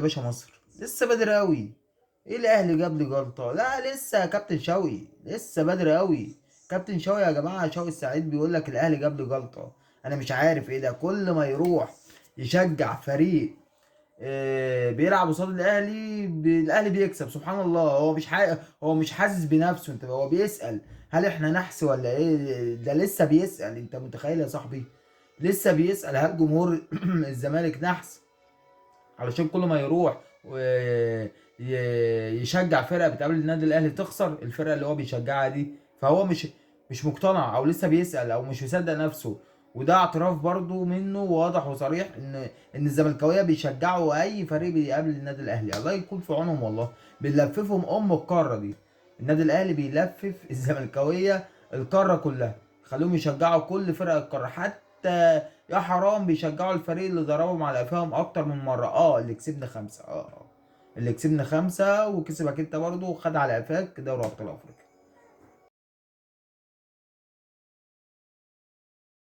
يا باشا مصر لسه بدري قوي. ايه الاهلي جاب لي جلطه؟ لا لسه يا كابتن شوقي، لسه بدري قوي. كابتن شوقي يا جماعه، شوقي السعيد بيقول لك الاهلي جاب لي جلطه. انا مش عارف ايه ده، كل ما يروح يشجع فريق بيلعب قصاد الاهلي الاهلي بيكسب. سبحان الله، هو مش حاسس بنفسه. انت هو بيسأل هل احنا نحس ولا ايه؟ ده لسه بيسأل. انت متخيل يا صاحبي؟ لسه بيسأل هل جمهور الزمالك نحس علشان كل ما يروح يشجع فرقه بتقابل النادي الاهلي تخسر الفرقه اللي هو بيشجعها دي. فهو مش مقتنع، او لسه بيسأل، او مش مصدق نفسه. وده اعتراف برضو منه واضح وصريح ان الزملكاويه بيشجعوا اي فريق بيقابل النادي الاهلي. الله يكون في عونهم والله. بنلففهم القاره دي. النادي الاهلي بيلفف الزملكاويه القاره كلها، خليهم يشجعوا كل فرق القاره. حتى يا حرام بيشجعوا الفريق اللي ضربهم على قفاهم اكتر من مره. اللي كسبنا خمسه. اللي كسبنا خمسه وكسبك انت برضه وخد على قفاك دوري ابطال افريقيا.